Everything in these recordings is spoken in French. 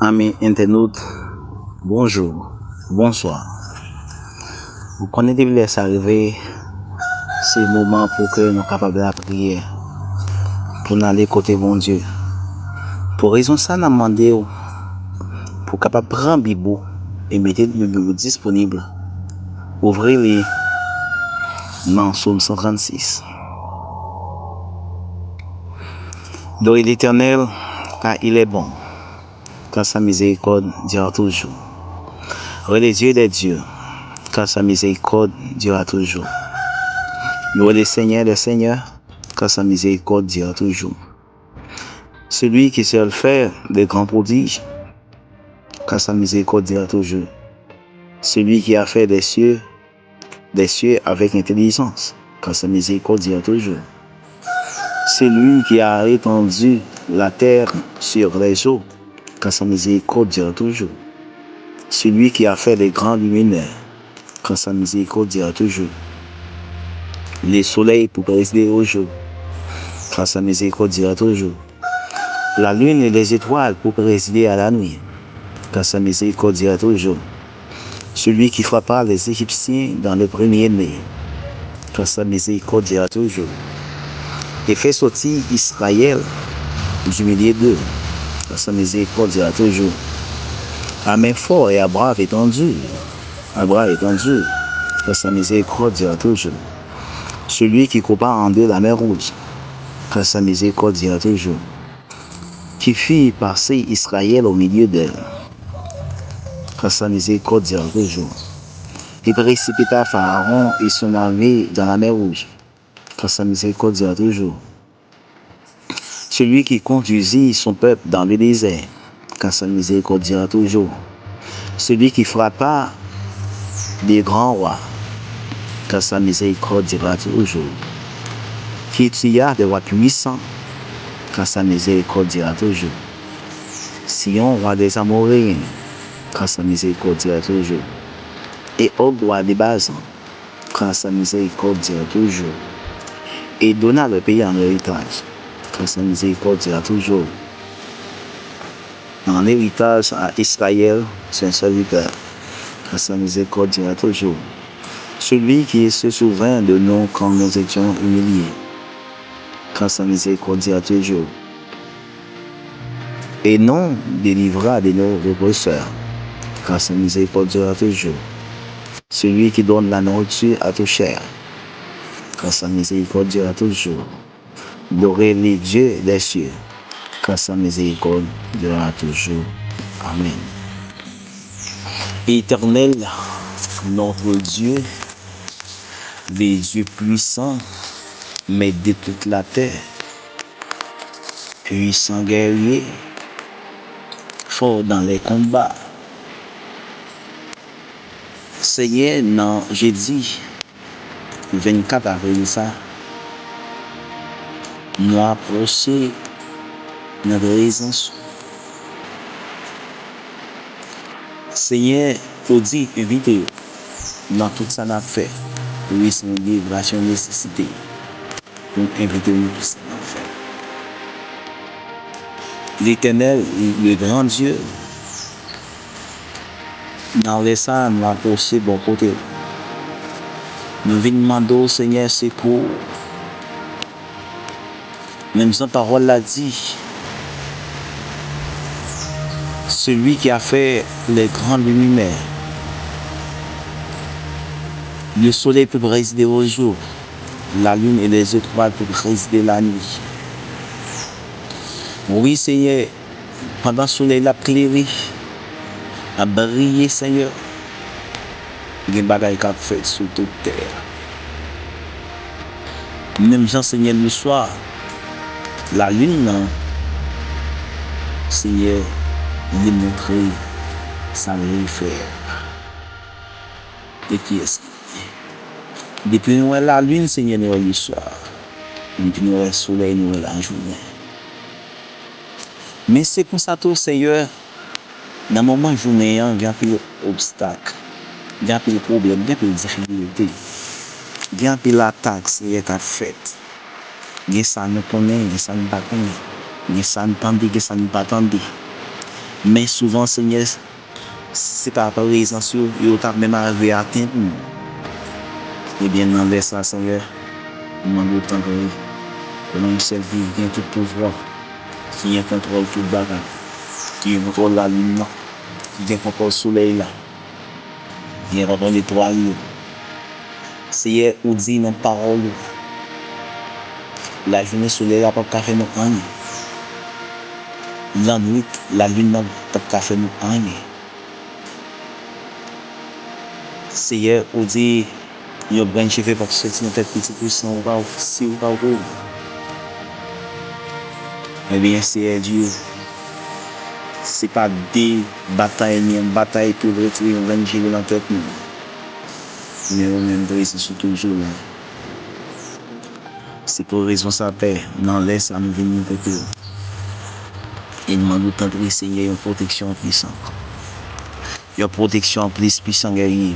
Amis internautes, bonjour, bonsoir. Vous connaissez laisser arriver ces moments pour que nous soyons capables de prier, pour aller côté bon Dieu. Pour raison ça, nous demandé pour capable prendre la Bible et mettre le Bible disponible. Ouvrez-les dans Psaume 136. Louez l'Éternel, car il est bon, car sa miséricorde dura toujours. Louez les dieux des dieux, car sa miséricorde dura toujours. Louez le Seigneur, car sa miséricorde dura toujours. Celui qui sait faire des grands prodiges, car sa miséricorde dura toujours. Celui qui a fait des cieux avec intelligence, car sa miséricorde dura toujours. Celui qui a étendu la terre sur les eaux, car sa miséricorde dura toujours. Celui qui a fait les grands luminaires, car sa miséricorde dura toujours. Les soleils pour présider au jour, car sa miséricorde dura toujours. La lune et les étoiles pour présider à la nuit, car sa miséricorde dura toujours. Celui qui frappa les Égyptiens dans le premier-né, car sa miséricorde dura toujours. Et fait sortir Israël du milieu d'eux, car sa miséricorde dura toujours. À main fort et à bras étendus, car sa miséricorde dura toujours. Celui qui coupa en deux la mer rouge, car sa miséricorde dura toujours. Qui fit passer Israël au milieu d'elle, car sa miséricorde dura toujours. Il précipita Pharaon et son armée dans la mer rouge, car sa miséricorde dura toujours. Celui qui conduisit son peuple dans le désert, car sa miséricorde dura toujours. Celui qui frappa des grands rois, car sa miséricorde dura toujours. Qui tua des rois puissants, car sa miséricorde dura toujours. Sion, roi des Amoréens, car sa miséricorde dura toujours. Et Og, roi des Basan, car sa miséricorde dura toujours. Et donna le pays en héritage, car sa miséricorde dura toujours. En héritage à Israël, son serviteur, car sa miséricorde dura toujours. Celui qui se souvint de nous quand nous étions humiliés, car sa miséricorde dura toujours. Et non délivra de nos oppresseurs, car sa miséricorde dura toujours. Celui qui donne la nourriture à tout chair, car sa miséricorde dura toujours. Louez les dieux des cieux, car sa miséricorde dura toujours. Amen. Éternel, notre Dieu, les dieux puissants, maître de toute la terre, puissant guerrier, fort dans les combats. Seigneur, dans jeudi 24 avril, ça, nous approchons notre présence. Seigneur, pour dire, inviter dans tout ça n'a fait, oui, c'est une vibration nécessité. Pour inviter nous tout ça n'a fait. L'Éternel, le grand Dieu, dans les ça, nous approchons bon côté. Nous venons demander au Seigneur secours. Même sa parole l'a dit. Celui qui a fait les grandes luminaires. Le soleil peut résider au jour. La lune et les étoiles peuvent résider la nuit. Oui, Seigneur, pendant le soleil l'a éclairé, a brillé, Seigneur, il y a des bagailles qui ont fait sur toute terre. Même Jean, Seigneur, le soir, la lune, Seigneur, il montre sa faire. Et qui est-ce? Depuis nous la lune, Seigneur, nous le soir. Depuis nous le soleil, nous la journée. Mais c'est pour ça tout, Seigneur, dans le moment journée, il y a plus d'obstacles, il y a plus de problèmes, il y a plus de difficultés. Il y a plus d'attaques, Seigneur, qui a fait. Il y a ça nous connaît, il y a ça nous pas connaît. Il y a ça nous tendit, il y a ça nous pas tendit. Mais souvent, Seigneur, c'est pas par présence, yo t'a même arrivé à atteindre nous. Eh bien, dans les ça, Seigneur, nous demandons autant de comment il seul qui vient tout pouvoir, qui contrôle tout bagage, qui contrôle la lune, qui contrôle le soleil là, qui contrôle l'étoile. Seigneur, ou dit dans parole, la journée soleil n'a pas café nous rien. La nuit, la lune n'a pas café nous rien. Seigneur, ou dit, il y a bien chef parce que c'est notre petit puissant, ou pas, si ou pas, ou. Eh bien, Seigneur Dieu, c'est pas des batailles, ni une bataille pour retirer l'évangile dans tête nous. Mais on même brise sur toujours là. C'est pour raison ça paix, non laisse à nous venir avec eux. Et nous demandons tant de Seigneur une protection puissante. Une protection plus puissante guerrier.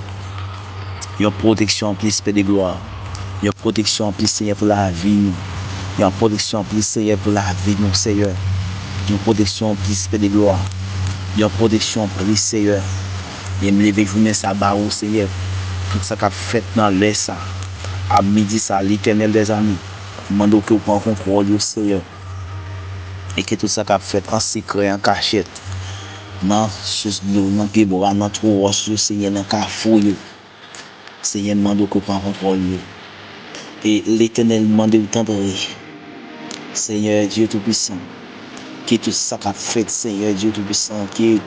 Une protection plus paix de gloire. Une protection plus Seigneur pour la vie. Une protection plus Seigneur pour la vie de nos Seigneur. Une protection plus paix de gloire. Une protection plus Seigneur. Et me lever journée ça bas au Seigneur. Tout ça qu'a fait dans l'air ça. À midi ça, l'Éternel des amis. Demande que vous preniez contrôle du Seigneur. Et que tout ça qu'a fait en secret, en cachette. Dans le bois, dans tout roche, Seigneur, dans le carrefour. Seigneur demande que vous preniez contrôle. Et l'Éternel demande de tendre. Seigneur Dieu Tout-Puissant. Que tout ça qu'a fait, Seigneur Dieu Tout-Puissant. Que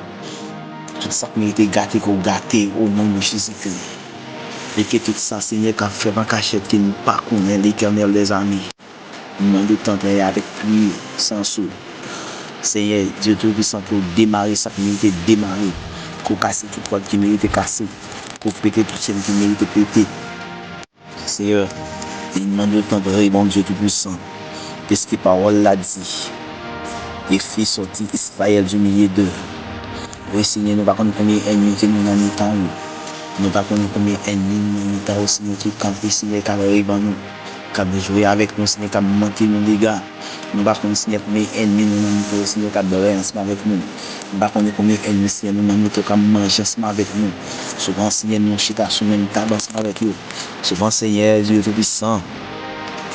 tout ça qui mérite gâté, qu'on gâté au nom de Jésus-Christ. Et que tout ça, Seigneur, qu'a fait en cachette, qui nous pas connaît l'Éternel des amis. Nous demandons de avec lui, sans sou. Seigneur, Dieu Tout-Puissant, pour démarrer ça qui mérite démarrer. Pour casser tout quoi qui mérite casser. Pour péter tout ce qui mérite péter. Seigneur, nous demandons de bon Dieu Tout-Puissant. Qu'est-ce que la parole l'a dit? Les filles sortis Israël du milieu d'eux. Oui, Seigneur, nous ne savons pas combien d'ennemis que nous avons dans nous. Nous ne savons pas combien d'ennemis nous avons aussi qui campent, Seigneur, qui arrivent à nous. Qui ont joué avec nous, Seigneur, qui ont manqué nous, les gars. Nous ne savons pas Seigneur, combien d'ennemis nous avons, Seigneur, qui ont dormi ensemble avec nous. Nous ne savons pas combien d'ennemis, Seigneur, nous avons qui ont mangé ensemble avec nous. Souvent, Seigneur, nous chita sur le même table ensemble avec eux. Souvent, Seigneur, Dieu Tout-Puissant,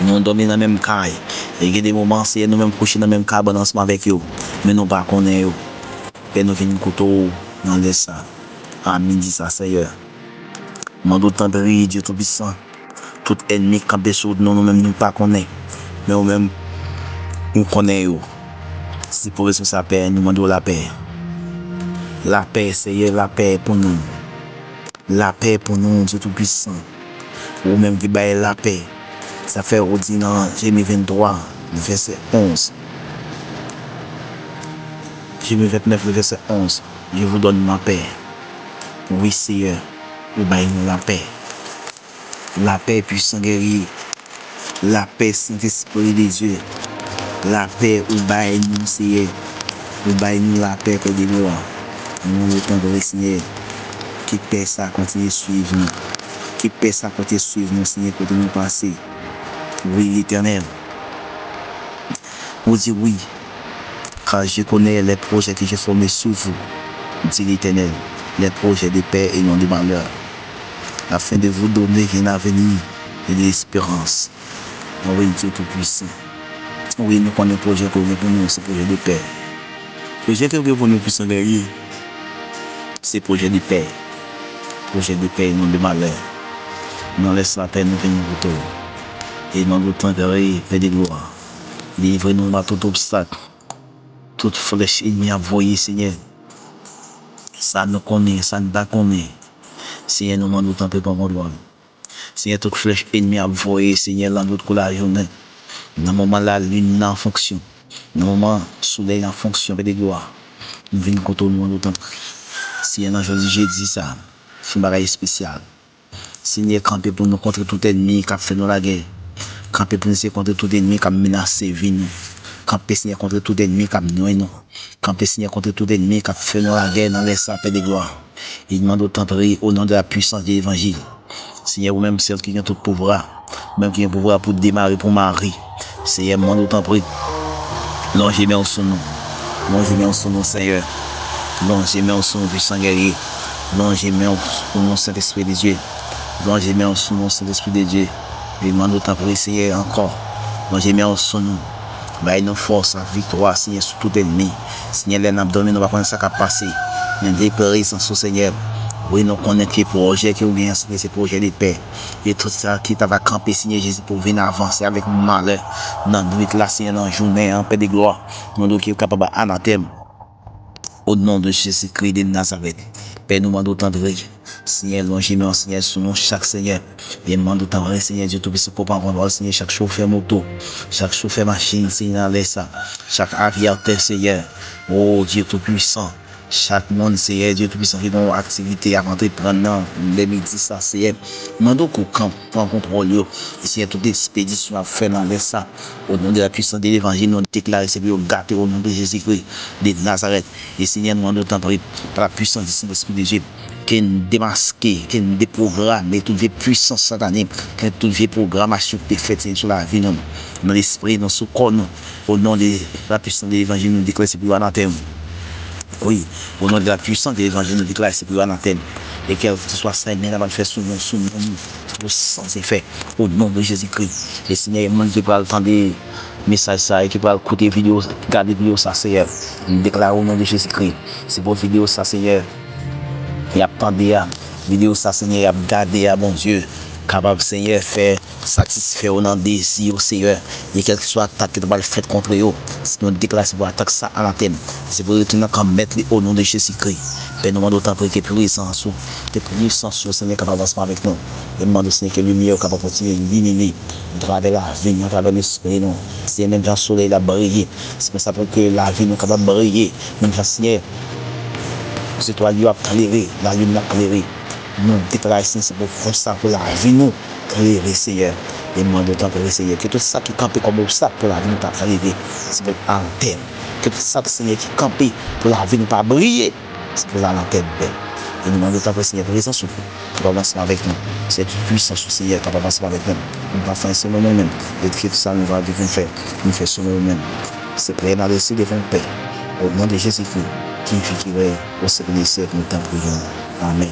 nous dormons dans la même caille. Et il y a des moments, Seigneur, nous même couchés dans la même cabane ensemble avec eux. Mais nous ne connaissons pas. Et nous venons couteau dans les ça. À midi, ça, Seigneur. Nous demandons de Dieu Tout-Puissant. Tout ennemi qui est sur nous, nous-mêmes, nous ne connaissons pas. Mais nous-mêmes, nous connaissons. C'est pour ça que ça paix, nous demandons la paix. La paix, Seigneur, la paix pour nous. La paix pour nous, Dieu Tout-Puissant. Nous-mêmes, qui baillons la paix. Ça fait redire dans Jérémie 23, verset 11. Jérémie 29, verset 11. Je vous donne ma paix. Oui, Seigneur, vous baillez la paix. La paix puissant guerrier. La paix Saint-Esprit des Dieu. La paix où baillez nous, Seigneur. Vous baillez nous la paix que de gloire. Nous le temps de Seigneur. Qui paix ça continue à suivre nous. Qui paix ça continue à suivre nous, Seigneur, côté nous passer. Oui, l'Éternel. Vous dites oui, car je connais les projets que j'ai formés sous vous, dit l'Éternel, les projets de paix et non de malheur, afin de vous donner un avenir et de l'espérance. Oui, Dieu Tout-Puissant. Oui, nous connaissons le projet que vous avez pour nous, c'est le projet de paix. Le projet que vous avez pour nous, puissant guerrier, c'est le projet de paix. Projet de paix et non de malheur. Nous laissons la paix nous venir autour. Et dans le temps de paix de gloire. Livrez-nous à tout obstacle, toute flèche ennemie envoyée, Seigneur. Ça nous connaît, ça nous connaît. Seigneur, nous demandons tant de bon gloire. Seigneur, toute flèche ennemie envoyée, Seigneur, dans notre la journée. Dans le moment la lune en fonction. Dans le moment le soleil en fonction, paix de gloire. Nous venons contre nous, nous tant. Seigneur, dans le j'ai dit ça. C'est un bagage spécial. Seigneur, campé pour nous contre tout ennemi qui a fait nous la guerre. Camper pour nous contre tout ennemi qui a menacé vie nous. Camper Seigneur contre tout ennemi qui a noyé nous. Camper Seigneur contre tout ennemi qui a fait nous la guerre dans les sapins de gloire. Il demande autant de prier au nom de la puissance de l'évangile. Seigneur, vous-même, celle qui a tout pouvoir, même qui a pouvoir pour démarrer, pour Marie. Seigneur, demande autant de prier. Non, je mets en son nom. Non, je mets en son nom, Seigneur. Longez main sur mon puissant guerrier. Longez main sur mon Saint-Esprit de Dieu. Longez main sur mon Saint-Esprit de Dieu. Et demande autant pour essayer encore. Longez main sur nous. Bah, nous force, victoire, Seigneur, sur tout ennemi. Seigneur, les abdomen, nous va prendre ça qui a passé. Nous déplorer sans ce Seigneur. Oui, nous connaissons que projet qui est bien, c'est projet de paix. Et tout ça qui va camper, Seigneur Jésus, pour venir avancer avec mon malheur. Dans notre là, Seigneur, dans la journée, en paix de gloire. Nous qui est capable d'anathème. Au nom de Jésus-Christ de Nazareth. Père, nous demandons autant de Seigneur, longez-moi, Seigneur, sur nous, chaque Seigneur. Et demande autant de Seigneur Dieu, tout puissant pour pas voir, Seigneur, chaque chauffeur moto, chaque chauffeur machine, Seigneur, laisse ça. Chaque aviateur, Seigneur. Oh Dieu tout puissant. Chaque monde, Seigneur, Dieu tout puissant, qui ont activité avant de prendre les midi, ça, Seigneur. Demandons qu'on prend contrôle, Seigneur, toute expédition à faire dans les ça. Au nom de la puissance de l'évangile, nous déclarons, c'est pour gâter au nom de Jésus-Christ de Nazareth. Et Seigneur, nous demandons autant par la puissance du Saint-Esprit de Dieu, qui démasqué, qui déprogramme, toute vie puissance satanique, qui toute vie programmation qui est faite sur la vie, dans l'esprit, dans ce corps, au nom de la puissance de l'évangile, nous déclarons, c'est pour anathème. Oui, au nom de la puissance de l'évangile, nous déclarons, c'est pour anathème. Et qu'elle soit saine, elle va faire sous nous, sans effet, au nom de Jésus-Christ. Et Seigneur, moi, je peux entendre message ça et qui peut écouter vidéo, regarder vidéo ça, Seigneur. Nous déclarons au nom de Jésus-Christ. C'est pour vidéo ça, Seigneur. Il y a pas de vidéo ça, Seigneur, il y a gardé à bon Dieu. Capable, Seigneur, faire satisfaire au nom de désir au Seigneur. Et quel que soit l'attaque qui va le faire contre eux, si nous déclarons, c'est pour attaquer ça à l'antenne. C'est pour retourner comme mettre au nom de Jésus-Christ. Père, nous demandons autant pour que puissance, que puissance, Seigneur, capable d'avancer avec nous. Et nous demandons, Seigneur, que le lumière capable de continuer d'illuminer, de travers la vie, à travers l'esprit, nous. C'est même quand le soleil a brillé. C'est pour ça que la vie nous capable de briller. Même quand, Seigneur, c'est toi, Dieu a éclairé, la lumière a éclairé. Nous déclarons, c'est pour ça, pour la vie, nous, éclairer, Seigneur. Et nous demandons autant pour essayer. Que tout ça qui campe comme obstacle pour la vie, nous pas éclairer. C'est pour l'antenne. Que tout ça, Seigneur, qui campe pour la vie, nous pas briller. C'est pour la lanterne, Père. Et nous demandons autant pour Seigneur, présence sur nous, pour avancer avec nous. C'est une puissance, Seigneur, pour avancer avec nous. Nous ne va faire sur nous-mêmes. Et que tout ça, nous va vivre faire. Nous faire sur nous-mêmes. C'est prêt dans le ciel devant Père. Au nom de Jésus-Christ, qui est au service de nous, Amen.